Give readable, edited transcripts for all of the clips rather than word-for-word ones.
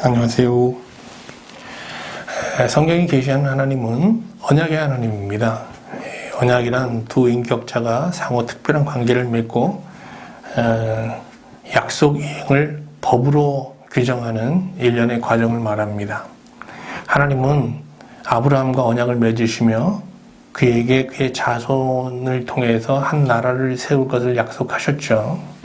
안녕하세요. 성경이 계시하는 하나님은 언약의 하나님입니다. 언약이란 두 인격자가 상호 특별한 관계를 맺고 약속 이행을 법으로 규정하는 일련의 과정을 말합니다. 하나님은 아브라함과 언약을 맺으시며 그에게 그의 자손을 통해서 한 나라를 세울 것을 약속하셨죠.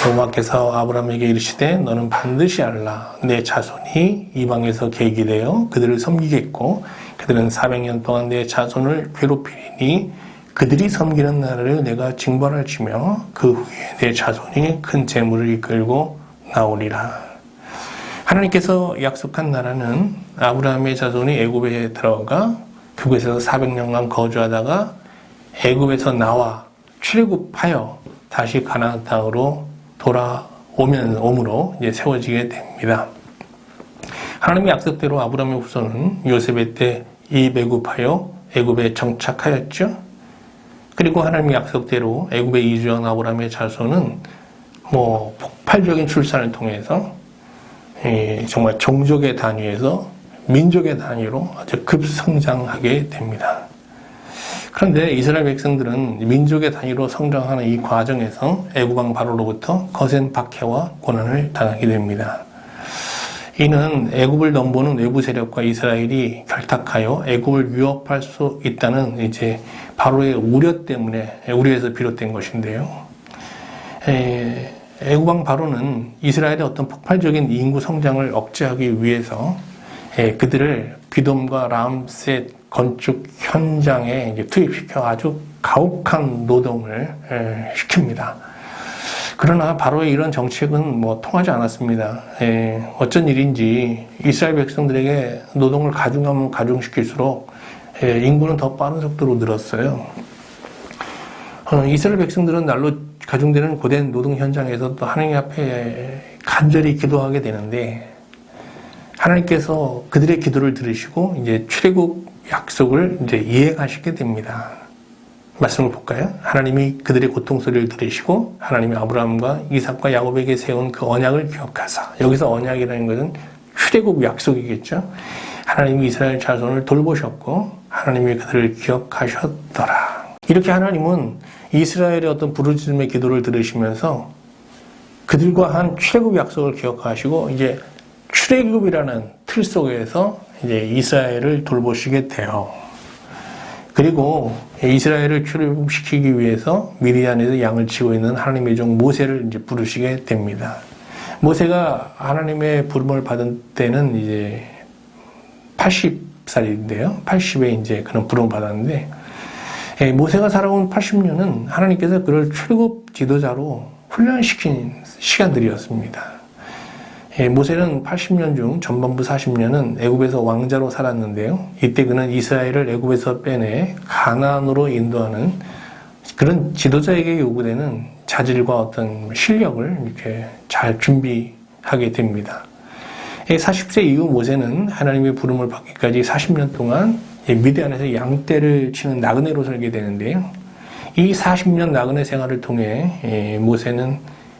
여호와께서 아브라함에게 이르시되 너는 반드시 알라. 내 자손이 이방에서 계기되어 그들을 섬기겠고 그들은 400년 동안 내 자손을 괴롭히리니 그들이 섬기는 나라를 내가 징벌할지며 그 후에 내 자손이 큰 재물을 이끌고 나오리라. 하나님께서 약속한 나라는 아브라함의 자손이 애굽에 들어가 그곳에서 400년간 거주하다가 애굽에서 나와 출애굽하여 다시 가나안 땅으로 돌아오므로 이제 세워지게 됩니다. 하나님의 약속대로 아브라함의 후손은 요셉의 때 이매굽하여 애굽에 정착하였죠. 그리고 하나님의 약속대로 애굽에 이주한 아브라함의 자손은 폭발적인 출산을 통해서 정말 종족의 단위에서 민족의 단위로 아주 급성장하게 됩니다. 그런데 이스라엘 백성들은 민족의 단위로 성장하는 이 과정에서 애굽왕 바로로부터 거센 박해와 고난을 당하게 됩니다. 이는 애굽을 넘보는 외부 세력과 이스라엘이 결탁하여 애굽을 위협할 수 있다는 이제 바로의 우려에서 비롯된 것인데요. 애굽왕 바로는 이스라엘의 어떤 폭발적인 인구 성장을 억제하기 위해서 그들을 비돔과 람셋 건축 현장에 이제 투입시켜 아주 가혹한 노동을 시킵니다. 그러나 바로의 이런 정책은 통하지 않았습니다. 어쩐 일인지 이스라엘 백성들에게 노동을 가중하면 가중시킬수록 인구는 더 빠른 속도로 늘었어요. 이스라엘 백성들은 날로 가중되는 고된 노동 현장에서 또 하나님 앞에 간절히 기도하게 되는데 하나님께서 그들의 기도를 들으시고 이제 출애굽 약속을 이제 이행하시게 됩니다. 말씀을 볼까요? 하나님이 그들의 고통 소리를 들으시고 하나님이 아브라함과 이삭과 야곱에게 세운 그 언약을 기억하사, 여기서 언약이라는 것은 출애굽 약속이겠죠. 하나님이 이스라엘 자손을 돌보셨고 하나님이 그들을 기억하셨더라. 이렇게 하나님은 이스라엘의 어떤 부르짖음의 기도를 들으시면서 그들과 한 출애굽 약속을 기억하시고 이제 출애굽이라는 틀 속에서 이제 이스라엘을 돌보시게 돼요. 그리고 이스라엘을 출애굽시키기 위해서 미디안에서 양을 치고 있는 하나님의 종 모세를 이제 부르시게 됩니다. 모세가 하나님의 부름을 받은 때는 이제 80살인데요. 80에 이제 그런 부름을 받았는데 모세가 살아온 80년은 하나님께서 그를 출애굽 지도자로 훈련시킨 시간들이었습니다. 모세는 80년 중 전반부 40년은 애굽에서 왕자로 살았는데요. 이때 그는 이스라엘을 애굽에서 빼내 가나안으로 인도하는 그런 지도자에게 요구되는 자질과 어떤 실력을 이렇게 잘 준비하게 됩니다. 40세 이후 모세는 하나님의 부름을 받기까지 40년 동안 미디안에서 양떼를 치는 나그네로 살게 되는데요. 이 40년 나그네 생활을 통해 모세는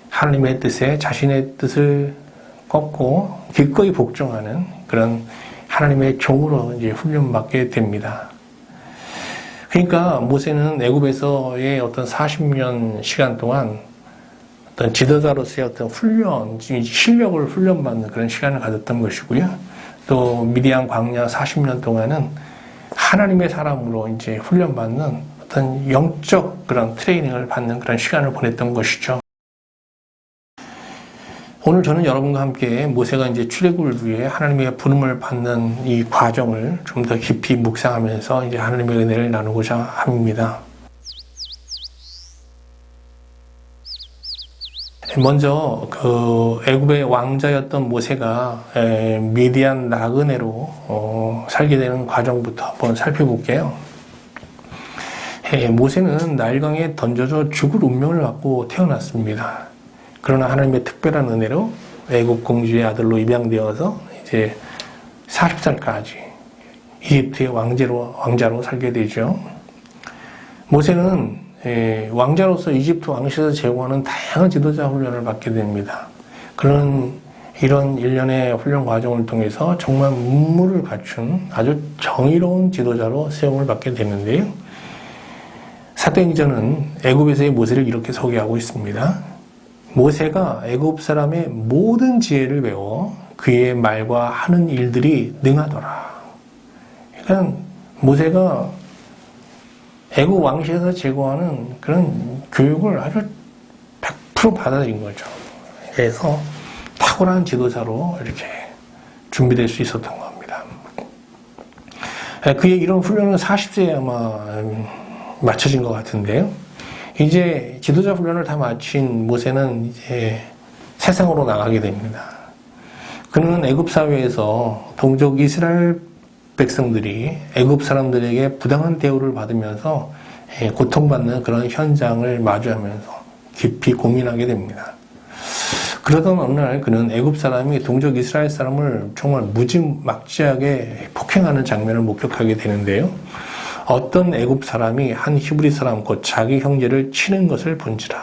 하나님의 뜻에 자신의 뜻을 꺾고 기꺼이 복종하는 그런 하나님의 종으로 이제 훈련받게 됩니다. 그러니까 모세는 애굽에서의 어떤 40년 시간 동안 어떤 지도자로서의 어떤 실력을 훈련받는 그런 시간을 가졌던 것이고요. 또 미디안 광야 40년 동안은 하나님의 사람으로 이제 훈련받는 어떤 영적 그런 트레이닝을 받는 그런 시간을 보냈던 것이죠. 오늘 저는 여러분과 함께 모세가 이제 출애굽을 위해 하나님의 부름을 받는 이 과정을 좀 더 깊이 묵상하면서 이제 하나님의 은혜를 나누고자 합니다. 먼저 그 애굽의 왕자였던 모세가 미디안 나그네로 살게 되는 과정부터 한번 살펴볼게요. 모세는 나일강에 던져져 죽을 운명을 갖고 태어났습니다. 그러나 하나님의 특별한 은혜로 애굽 공주의 아들로 입양되어서 이제 40살까지 이집트의 왕자로 살게 되죠. 모세는 왕자로서 이집트 왕실에서 제공하는 다양한 지도자 훈련을 받게 됩니다. 그런 이런 일련의 훈련 과정을 통해서 정말 문무를 갖춘 아주 정의로운 지도자로 세움을 받게 되는데요. 사도행전은 애굽에서의 모세를 이렇게 소개하고 있습니다. 모세가 애굽 사람의 모든 지혜를 배워 그의 말과 하는 일들이 능하더라. 그러니까 모세가 애굽 왕실에서 제공하는 그런 교육을 아주 100% 받아들인 거죠. 그래서 탁월한 지도자로 이렇게 준비될 수 있었던 겁니다. 그의 이런 훈련은 40세에 아마 마쳐진 것 같은데요. 이제 지도자 훈련을 다 마친 모세는 이제 세상으로 나가게 됩니다. 그는 애굽 사회에서 동족 이스라엘 백성들이 애굽 사람들에게 부당한 대우를 받으면서 고통받는 그런 현장을 마주하면서 깊이 고민하게 됩니다. 그러던 어느 날 그는 애굽 사람이 동족 이스라엘 사람을 정말 무지막지하게 폭행하는 장면을 목격하게 되는데요. 어떤 애굽 사람이 한 히브리 사람 곧 자기 형제를 치는 것을 본지라.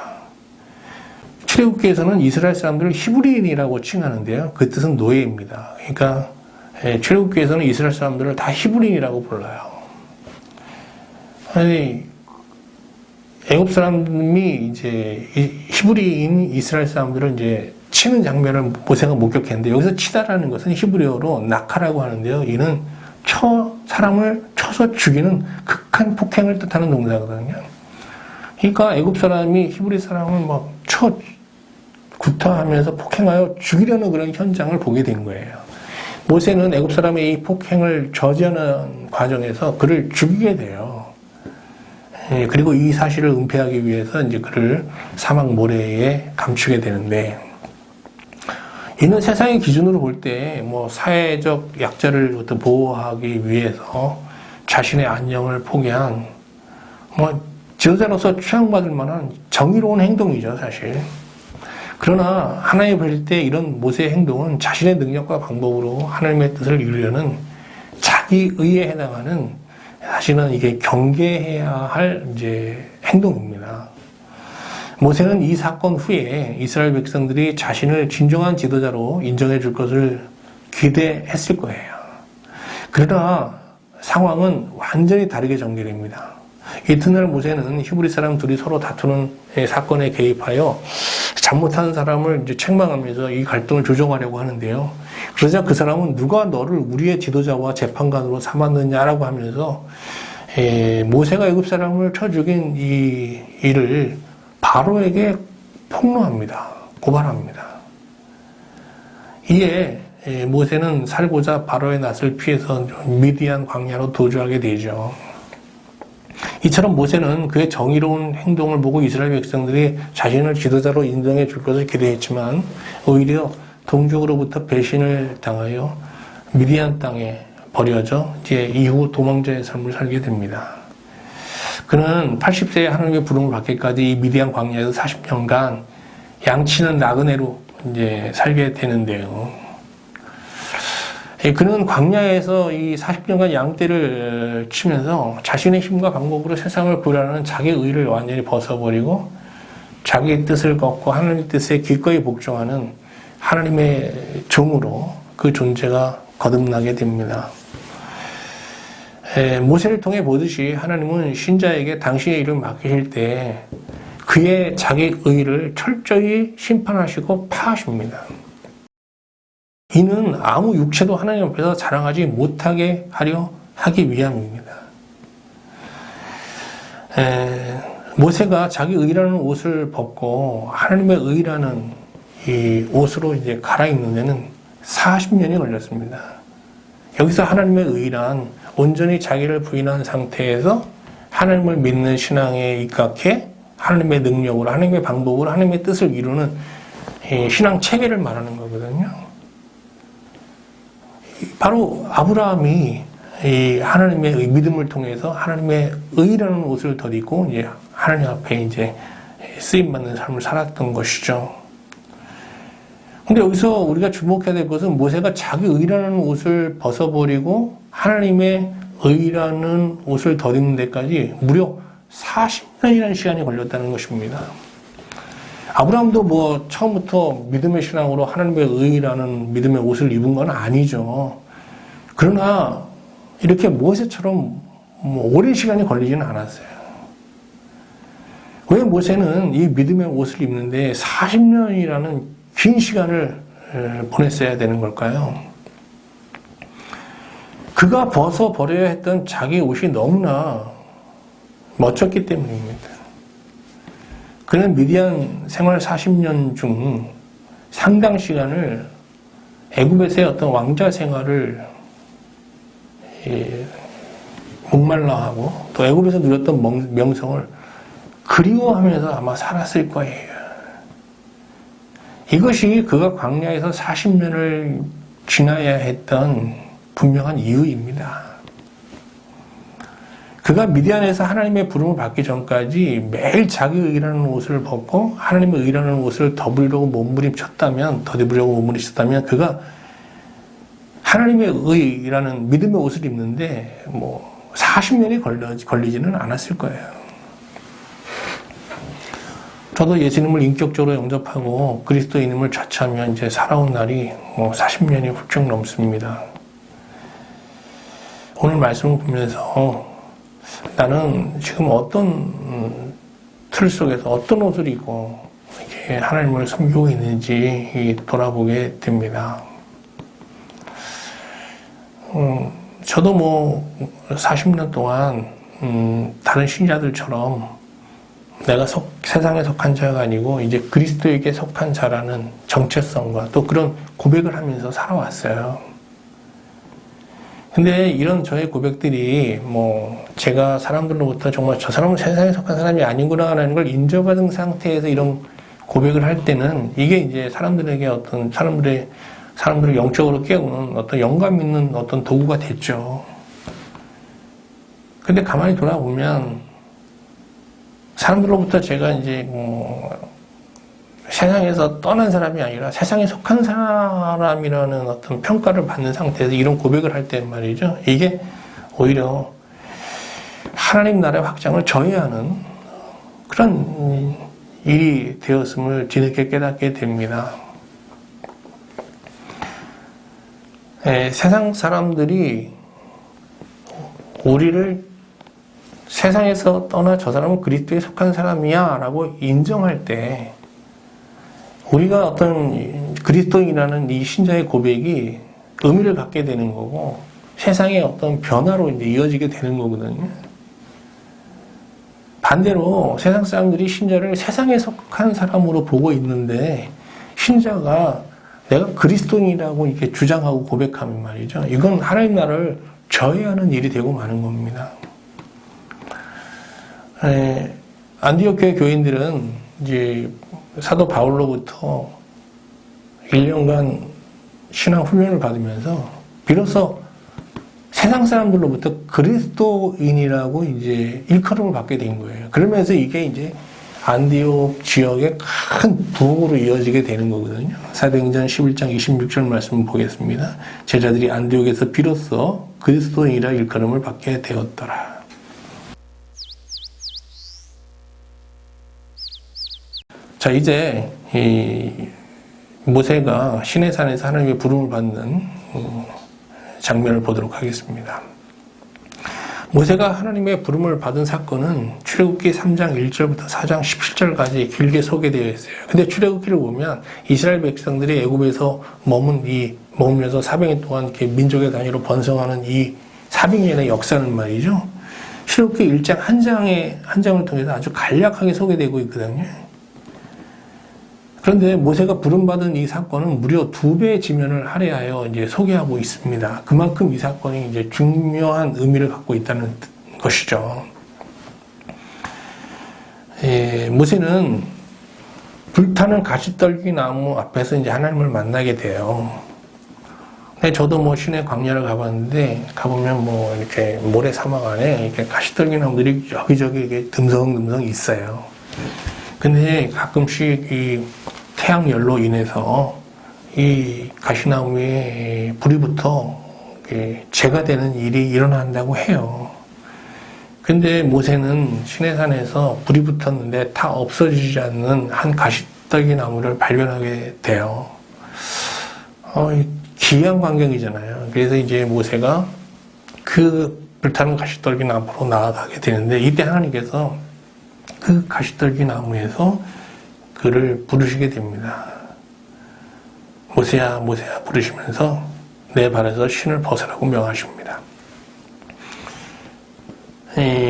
출애굽기에서는 이스라엘 사람들을 히브리인이라고 칭하는데요. 그 뜻은 노예입니다. 그러니까 출애굽기에서는 이스라엘 사람들을 다 히브리인이라고 불러요. 아니 애굽 사람이 이제 히브리인 이스라엘 사람들을 이제 치는 장면을 모세가 목격했는데 여기서 치다라는 것은 히브리어로 낙하라고 하는데요. 이는 사람을 쳐서 죽이는 극한 폭행을 뜻하는 동사거든요. 그러니까 애굽 사람이 히브리 사람을 막 구타하면서 폭행하여 죽이려는 그런 현장을 보게 된 거예요. 모세는 애굽 사람의 이 폭행을 저지하는 과정에서 그를 죽이게 돼요. 그리고 이 사실을 은폐하기 위해서 이제 그를 사막 모래에 감추게 되는데, 이는 세상의 기준으로 볼 때 뭐 사회적 약자를 어떤 보호하기 위해서 자신의 안녕을 포기한 뭐 지도자로서 추앙받을 만한 정의로운 행동이죠, 사실. 그러나 하나님 볼 때 이런 모세의 행동은 자신의 능력과 방법으로 하나님의 뜻을 이루려는 자기 의에 해당하는, 사실은 이게 경계해야 할 이제 행동입니다. 모세는 이 사건 후에 이스라엘 백성들이 자신을 진정한 지도자로 인정해 줄 것을 기대했을 거예요. 그러나 상황은 완전히 다르게 전개됩니다. 이튿날 모세는 히브리 사람 둘이 서로 다투는 사건에 개입하여 잘못한 사람을 이제 책망하면서 이 갈등을 조정하려고 하는데요. 그러자 그 사람은 누가 너를 우리의 지도자와 재판관으로 삼았느냐라고 하면서 모세가 애굽 사람을 쳐 죽인 이 일을 바로에게 폭로합니다. 고발합니다. 이에 모세는 살고자 바로의 낯을 피해서 미디안 광야로 도주하게 되죠. 이처럼 모세는 그의 정의로운 행동을 보고 이스라엘 백성들이 자신을 지도자로 인정해 줄 것을 기대했지만 오히려 동족으로부터 배신을 당하여 미디안 땅에 버려져 이제 이후 도망자의 삶을 살게 됩니다. 그는 80세에 하나님의 부름을 받기까지 이 미디안 광야에서 40년간 양치는 나그네로 이제 살게 되는데요. 그는 광야에서 이 40년간 양떼를 치면서 자신의 힘과 방법으로 세상을 구원하는 자기 의를 완전히 벗어버리고 자기의 뜻을 걷고 하나님의 뜻에 기꺼이 복종하는 하나님의 종으로 그 존재가 거듭나게 됩니다. 모세를 통해 보듯이 하나님은 신자에게 당신의 일을 맡기실 때 그의 자기 의를 철저히 심판하시고 파하십니다. 이는 아무 육체도 하나님 앞에서 자랑하지 못하게 하려 하기 위함입니다. 모세가 자기 의라는 옷을 벗고 하나님의 의라는 이 옷으로 이제 갈아입는 데는 40년이 걸렸습니다. 여기서 하나님의 의란 온전히 자기를 부인한 상태에서 하나님을 믿는 신앙에 입각해 하나님의 능력으로, 하나님의 방법으로 하나님의 뜻을 이루는 신앙 체계를 말하는 거거든요. 바로 아브라함이 이 하나님의 믿음을 통해서 하나님의 의라는 옷을 덧입고 이제 하나님 앞에 이제 쓰임 받는 삶을 살았던 것이죠. 근데 여기서 우리가 주목해야 될 것은 모세가 자기 의라는 옷을 벗어버리고 하나님의 의라는 옷을 덧입는 데까지 무려 40년이라는 시간이 걸렸다는 것입니다. 아브라함도 뭐 처음부터 믿음의 신앙으로 하나님의 의라는 믿음의 옷을 입은 건 아니죠. 그러나 이렇게 모세처럼 뭐 오랜 시간이 걸리지는 않았어요. 왜 모세는 이 믿음의 옷을 입는데 40년이라는 긴 시간을 보냈어야 되는 걸까요? 그가 벗어버려야 했던 자기 옷이 너무나 멋졌기 때문입니다. 그는 미디안 생활 40년 중 상당 시간을 애굽에서의 어떤 왕자 생활을 목말라하고 또 애굽에서 누렸던 명성을 그리워하면서 아마 살았을 거예요. 이것이 그가 광야에서 40년을 지나야 했던 분명한 이유입니다. 그가 미디안에서 하나님의 부름을 받기 전까지 매일 자기 의라는 옷을 벗고 하나님의 의라는 옷을 덮으려고 몸부림쳤다면, 그가 하나님의 의라는 믿음의 옷을 입는데 뭐 40년이 걸리지는 않았을 거예요. 저도 예수님을 인격적으로 영접하고 그리스도인임을 자처하며 이제 살아온 날이 뭐 40년이 훌쩍 넘습니다. 오늘 말씀을 보면서 나는 지금 어떤 틀 속에서 어떤 옷을 입고 이렇게 하나님을 섬기고 있는지 돌아보게 됩니다. 저도 뭐 40년 동안 다른 신자들처럼 내가 세상에 속한 자가 아니고 이제 그리스도에게 속한 자라는 정체성과 또 그런 고백을 하면서 살아왔어요. 근데 이런 저의 고백들이 뭐 제가 사람들로부터 정말 저 사람은 세상에 속한 사람이 아니구나라는 걸 인정받은 상태에서 이런 고백을 할 때는 이게 이제 사람들에게 어떤 사람들을 영적으로 깨우는 어떤 영감 있는 어떤 도구가 됐죠. 근데 가만히 돌아보면 사람들로부터 제가 이제 뭐 세상에서 떠난 사람이 아니라 세상에 속한 사람이라는 어떤 평가를 받는 상태에서 이런 고백을 할 때 말이죠. 이게 오히려 하나님 나라의 확장을 저해하는 그런 일이 되었음을 뒤늦게 깨닫게 됩니다. 세상 사람들이 우리를 세상에서 떠나 저 사람은 그리스도에 속한 사람이야 라고 인정할 때 우리가 어떤 그리스도인이라는 이 신자의 고백이 의미를 갖게 되는 거고 세상의 어떤 변화로 이제 이어지게 되는 거거든요. 반대로 세상 사람들이 신자를 세상에 속한 사람으로 보고 있는데 신자가 내가 그리스도인이라고 이렇게 주장하고 고백하면 말이죠. 이건 하나님 나라를 저해하는 일이 되고 마는 겁니다. 안디옥 교회 교인들은 이제 사도 바울로부터 1년간 신앙 훈련을 받으면서 비로소 세상 사람들로부터 그리스도인이라고 이제 일컬음을 받게 된 거예요. 그러면서 이게 이제 안디옥 지역의 큰 부흥으로 이어지게 되는 거거든요. 사도행전 11장 26절 말씀을 보겠습니다. 제자들이 안디옥에서 비로소 그리스도인이라 일컬음을 받게 되었더라. 자, 이제 이 모세가 시내산에서 하나님의 부름을 받는 장면을 보도록 하겠습니다. 모세가 하나님의 부름을 받은 사건은 출애굽기 3장 1절부터 4장 17절까지 길게 소개되어 있어요. 근데 출애굽기를 보면 이스라엘 백성들이 애굽에서 머물면서 400년 동안 이렇게 민족의 단위로 번성하는 이 400년의 역사는 말이죠. 출애굽기 1장 한 장을 통해서 아주 간략하게 소개되고 있거든요. 그런데 모세가 부름받은 이 사건은 무려 2배의 지면을 할애하여 이제 소개하고 있습니다. 그만큼 이 사건이 이제 중요한 의미를 갖고 있다는 것이죠. 모세는 불타는 가시떨기 나무 앞에서 이제 하나님을 만나게 돼요. 근데 저도 뭐 시내 광야를 가봤는데 가보면 뭐 이렇게 모래 사막 안에 이렇게 가시떨기 나무들이 여기저기 이렇게 듬성듬성 있어요. 근데 가끔씩 이 태양열로 인해서 이 가시나무에 불이 붙어 재가 되는 일이 일어난다고 해요. 근데 모세는 시내산에서 불이 붙었는데 다 없어지지 않는 한 가시떨기 나무를 발견하게 돼요. 기이한 광경이잖아요. 그래서 이제 모세가 그 불타는 가시떨기 나무로 나아가게 되는데, 이때 하나님께서 그 가시떨기 나무에서 그를 부르시게 됩니다. 모세야, 모세야 부르시면서 내 발에서 신을 벗으라고 명하십니다.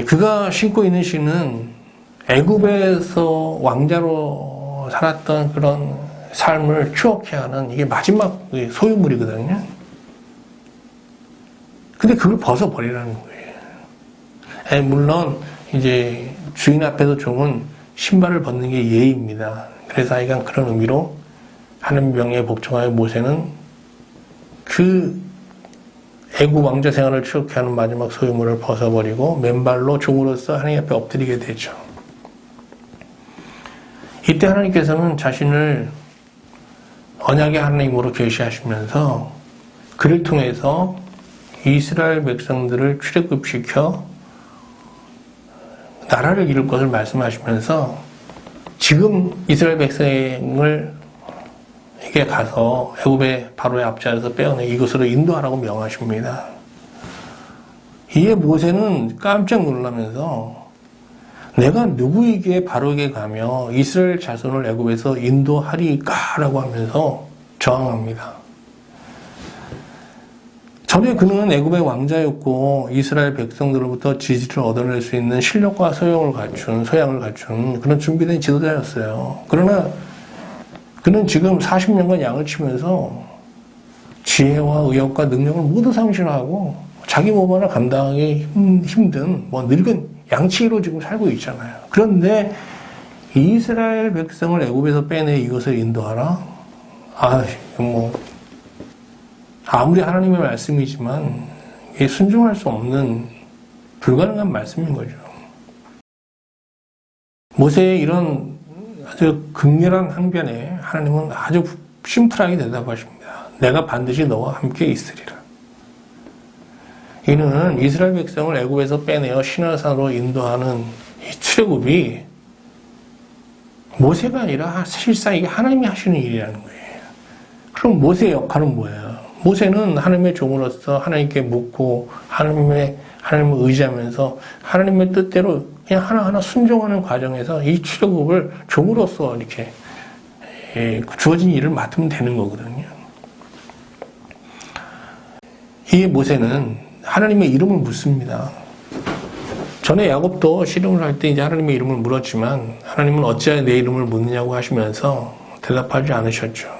그가 신고 있는 신은 애굽에서 왕자로 살았던 그런 삶을 추억해 하는, 이게 마지막 소유물이거든요. 근데 그걸 벗어버리라는 거예요. 물론 이제 주인 앞에서 종은 신발을 벗는 게 예의입니다. 그래서 하여간 그런 의미로 하나님 명령에 복종하여 모세는 그 애굽 왕자 생활을 추억해 하는 마지막 소유물을 벗어버리고 맨발로 종으로서 하나님 앞에 엎드리게 되죠. 이때 하나님께서는 자신을 언약의 하나님으로 계시하시면서 그를 통해서 이스라엘 백성들을 출애굽시켜 나라를 이룰 것을 말씀하시면서 지금 이스라엘 백성을 에게 가서 애굽의 바로의 앞자리에서 빼어내 이곳으로 인도하라고 명하십니다. 이에 모세는 깜짝 놀라면서 내가 누구에게 바로에게 가며 이스라엘 자손을 애굽에서 인도하리까라고 하면서 저항합니다. 전에 그는 애굽의 왕자였고 이스라엘 백성들로부터 지지를 얻어낼 수 있는 실력과 소양을 갖춘 그런 준비된 지도자였어요. 그러나 그는 지금 40년간 양을 치면서 지혜와 의욕과 능력을 모두 상실하고 자기 몸 하나 감당하기 힘든 늙은 양치기로 지금 살고 있잖아요. 그런데 이스라엘 백성을 애굽에서 빼내 이것을 인도하라? 아무리 하나님의 말씀이지만 이게 순종할 수 없는 불가능한 말씀인 거죠. 모세의 이런 아주 극렬한 항변에 하나님은 아주 심플하게 대답하십니다. 내가 반드시 너와 함께 있으리라. 이는 이스라엘 백성을 애굽에서 빼내어 시내산으로 인도하는 이 출애굽이 모세가 아니라 사실상 이게 하나님이 하시는 일이라는 거예요. 그럼 모세의 역할은 뭐예요? 모세는 하나님의 종으로서 하나님께 묻고 하나님을 의지하면서 하나님의 뜻대로 그냥 하나하나 순종하는 과정에서 이 출애굽을 종으로서 이렇게 주어진 일을 맡으면 되는 거거든요. 이 모세는 하나님의 이름을 묻습니다. 전에 야곱도 씨름을 할 때 이제 하나님의 이름을 물었지만 하나님은 어찌하여 내 이름을 묻느냐고 하시면서 대답하지 않으셨죠.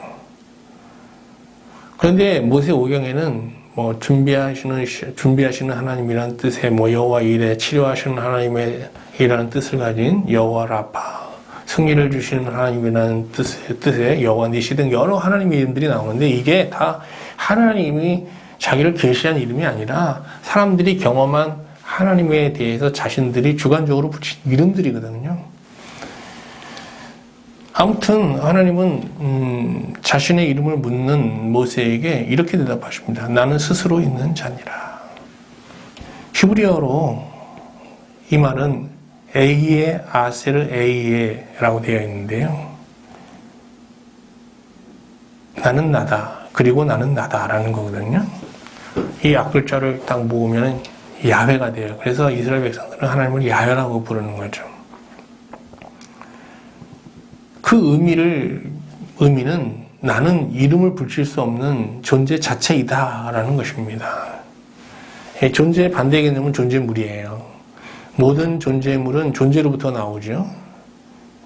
그런데 모세 오경에는 준비하시는 하나님이라는 뜻의 여호와 이레, 치료하시는 하나님이라는 뜻을 가진 여호와 라파, 승리를 주시는 하나님이라는 뜻의 여호와 니시 등 여러 하나님의 이름들이 나오는데 이게 다 하나님이 자기를 계시한 이름이 아니라 사람들이 경험한 하나님에 대해서 자신들이 주관적으로 붙인 이름들이거든요. 아무튼 하나님은 자신의 이름을 묻는 모세에게 이렇게 대답하십니다. 나는 스스로 있는 자니라. 히브리어로 이 말은 에이에 아세르 에이에라고 되어 있는데요. 나는 나다. 그리고 나는 나다라는 거거든요. 이 앞글자를 딱 모으면 야훼가 돼요. 그래서 이스라엘 백성들은 하나님을 야훼라고 부르는 거죠. 그 의미는 나는 이름을 붙일 수 없는 존재 자체이다라는 것입니다. 존재의 반대 개념은 존재물이에요. 모든 존재물은 존재로부터 나오죠.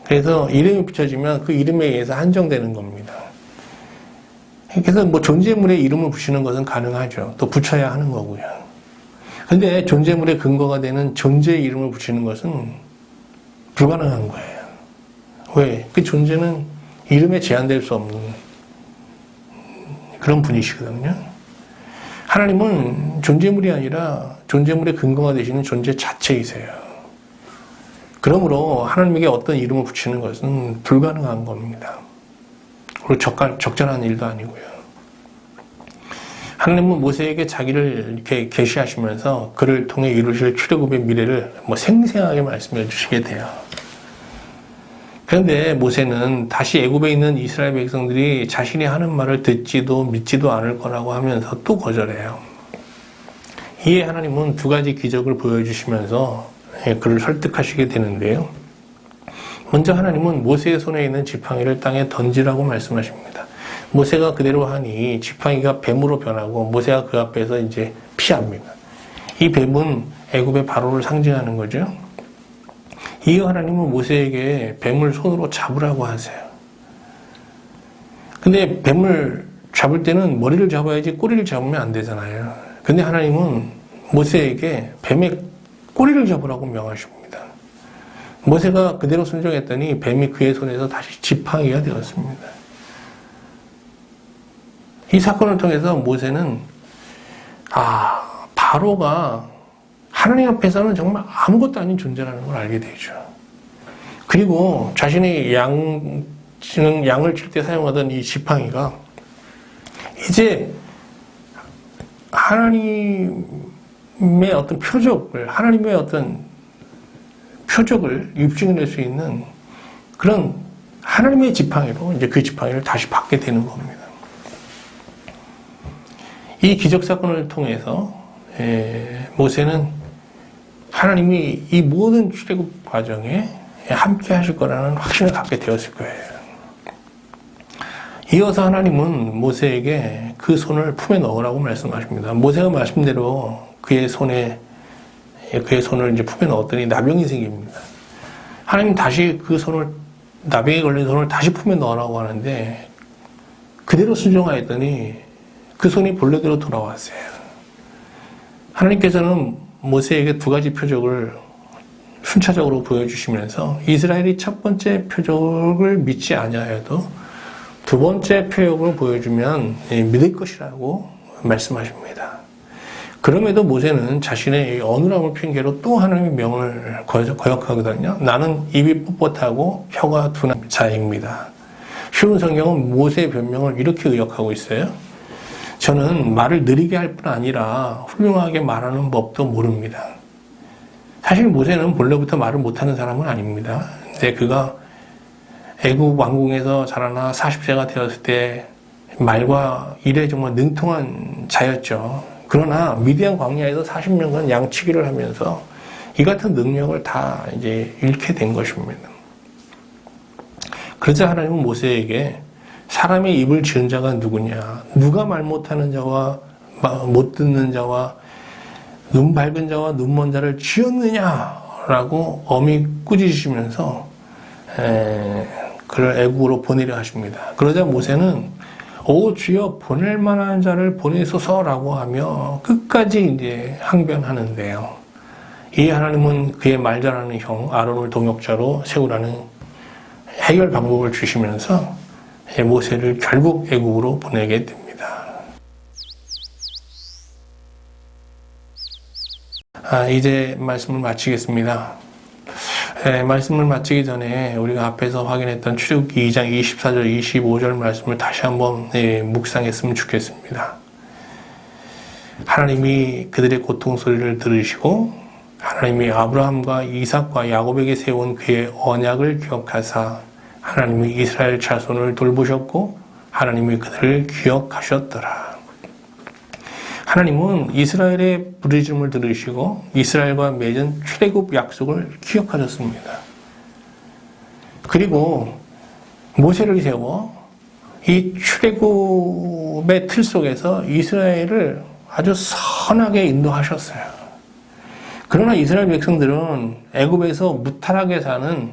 그래서 이름이 붙여지면 그 이름에 의해서 한정되는 겁니다. 그래서 존재물에 이름을 붙이는 것은 가능하죠. 또 붙여야 하는 거고요. 근데 존재물의 근거가 되는 존재의 이름을 붙이는 것은 불가능한 거예요. 왜? 그 존재는 이름에 제한될 수 없는 그런 분이시거든요. 하나님은 존재물이 아니라 존재물의 근거가 되시는 존재 자체이세요. 그러므로 하나님에게 어떤 이름을 붙이는 것은 불가능한 겁니다. 그리고 적절한 일도 아니고요. 하나님은 모세에게 자기를 이렇게 계시하시면서 그를 통해 이루실 출애굽의 미래를 생생하게 말씀해 주시게 돼요. 그런데 모세는 다시 애굽에 있는 이스라엘 백성들이 자신이 하는 말을 듣지도 믿지도 않을 거라고 하면서 또 거절해요. 이에 하나님은 두 가지 기적을 보여주시면서 그를 설득하시게 되는데요. 먼저 하나님은 모세의 손에 있는 지팡이를 땅에 던지라고 말씀하십니다. 모세가 그대로 하니 지팡이가 뱀으로 변하고 모세가 그 앞에서 이제 피합니다. 이 뱀은 애굽의 바로를 상징하는 거죠. 이어 하나님은 모세에게 뱀을 손으로 잡으라고 하세요. 근데 뱀을 잡을 때는 머리를 잡아야지 꼬리를 잡으면 안 되잖아요. 근데 하나님은 모세에게 뱀의 꼬리를 잡으라고 명하십니다. 모세가 그대로 순종했더니 뱀이 그의 손에서 다시 지팡이가 되었습니다. 이 사건을 통해서 모세는 바로가 하나님 앞에서는 정말 아무것도 아닌 존재라는 걸 알게 되죠. 그리고 자신이 양을 칠 때 사용하던 이 지팡이가 이제 하나님의 어떤 하나님의 어떤 표적을 입증해낼 수 있는 그런 하나님의 지팡이로 이제 그 지팡이를 다시 받게 되는 겁니다. 이 기적 사건을 통해서 모세는 하나님이 이 모든 출애굽 과정에 함께 하실 거라는 확신을 갖게 되었을 거예요. 이어서 하나님은 모세에게 그 손을 품에 넣으라고 말씀하십니다. 모세가 말씀대로 그의 손을 이제 품에 넣었더니 나병이 생깁니다. 하나님 다시 그 손을, 나병에 걸린 손을 다시 품에 넣으라고 하는데 그대로 순종하였더니 그 손이 본래대로 돌아왔어요. 하나님께서는 모세에게 두 가지 표적을 순차적으로 보여주시면서 이스라엘이 첫 번째 표적을 믿지 아니하여도 두 번째 표적을 보여주면 믿을 것이라고 말씀하십니다. 그럼에도 모세는 자신의 어눌함을 핑계로 또 하나님의 명을 거역하거든요. 나는 입이 뻣뻣하고 혀가 둔한 자입니다. 쉬운 성경은 모세의 변명을 이렇게 의역하고 있어요. 저는 말을 느리게 할 뿐 아니라 훌륭하게 말하는 법도 모릅니다. 사실 모세는 본래부터 말을 못하는 사람은 아닙니다. 근데 그가 애굽 왕궁에서 자라나 40세가 되었을 때 말과 일에 정말 능통한 자였죠. 그러나 미디안 광야에서 40년간 양치기를 하면서 이 같은 능력을 다 이제 잃게 된 것입니다. 그러자 하나님은 모세에게 사람의 입을 지은 자가 누구냐? 누가 말 못하는 자와 못 듣는 자와 눈 밝은 자와 눈 먼 자를 지었느냐라고 엄히 꾸짖으시면서 그를 애국으로 보내려 하십니다. 그러자 모세는 오 주여 보낼 만한 자를 보내소서라고 하며 끝까지 이제 항변하는데요. 이 하나님은 그의 말 잘하는 형 아론을 동역자로 세우라는 해결 방법을 주시면서 모세를 결국 애국으로 보내게 됩니다. 이제 말씀을 마치겠습니다. 말씀을 마치기 전에 우리가 앞에서 확인했던 출애굽기 2장 24절, 25절 말씀을 다시 한번 묵상했으면 좋겠습니다. 하나님이 그들의 고통 소리를 들으시고 하나님이 아브라함과 이삭과 야곱에게 세운 그의 언약을 기억하사 하나님이 이스라엘 자손을 돌보셨고 하나님이 그들을 기억하셨더라. 하나님은 이스라엘의 부르짖음을 들으시고 이스라엘과 맺은 출애굽 약속을 기억하셨습니다. 그리고 모세를 세워 이 출애굽의 틀 속에서 이스라엘을 아주 선하게 인도하셨어요. 그러나 이스라엘 백성들은 애굽에서 무탈하게 사는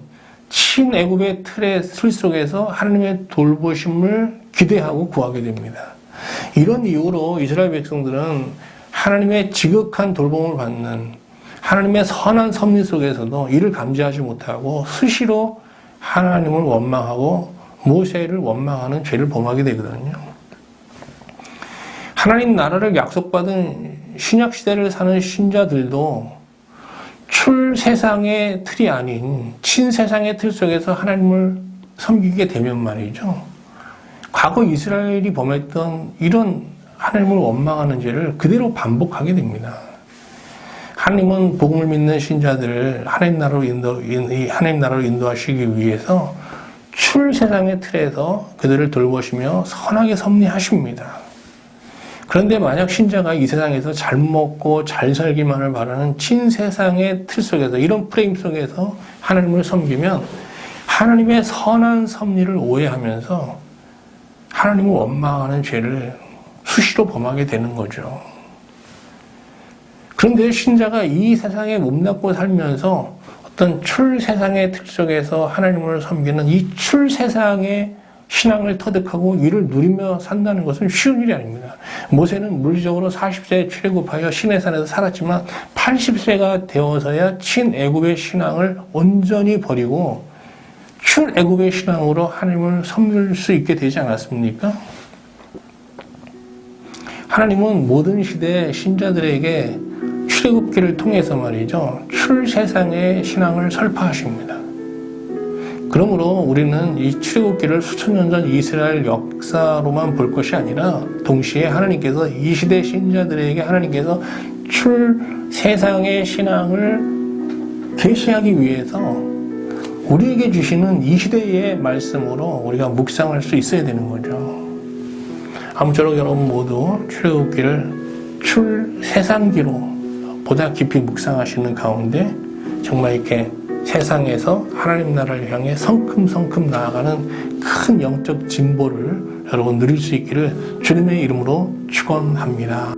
친애굽의 틀 속에서 하나님의 돌보심을 기대하고 구하게 됩니다. 이런 이유로 이스라엘 백성들은 하나님의 지극한 돌봄을 받는 하나님의 선한 섭리 속에서도 이를 감지하지 못하고 수시로 하나님을 원망하고 모세를 원망하는 죄를 범하게 되거든요. 하나님 나라를 약속받은 신약시대를 사는 신자들도 출세상의 틀이 아닌 친세상의 틀 속에서 하나님을 섬기게 되면 말이죠. 과거 이스라엘이 범했던 이런 하나님을 원망하는 죄를 그대로 반복하게 됩니다. 하나님은 복음을 믿는 신자들을 하나님 나라로 인도하시기 위해서 출세상의 틀에서 그들을 돌보시며 선하게 섭리하십니다. 그런데 만약 신자가 이 세상에서 잘 먹고 잘 살기만을 바라는 친세상의 틀 속에서, 이런 프레임 속에서 하나님을 섬기면 하나님의 선한 섭리를 오해하면서 하나님을 원망하는 죄를 수시로 범하게 되는 거죠. 그런데 신자가 이 세상에 몸담고 살면서 어떤 출세상의 틀 속에서 하나님을 섬기는 이 출세상의 신앙을 터득하고 이를 누리며 산다는 것은 쉬운 일이 아닙니다. 모세는 물리적으로 40세에 출애굽하여 시내산에서 살았지만 80세가 되어서야 친애굽의 신앙을 온전히 버리고 출애굽의 신앙으로 하나님을 섬길 수 있게 되지 않았습니까? 하나님은 모든 시대의 신자들에게 출애굽기를 통해서 말이죠, 출세상의 신앙을 설파하십니다. 그러므로 우리는 이 출애굽기를 수천 년 전 이스라엘 역사로만 볼 것이 아니라 동시에 하나님께서 이 시대 신자들에게 하나님께서 출세상의 신앙을 계시하기 위해서 우리에게 주시는 이 시대의 말씀으로 우리가 묵상할 수 있어야 되는 거죠. 아무쪼록 여러분 모두 출애굽기를 출세상기로 보다 깊이 묵상하시는 가운데 정말 이렇게 세상에서 하나님 나라를 향해 성큼성큼 나아가는 큰 영적 진보를 여러분 누릴 수 있기를 주님의 이름으로 축원합니다.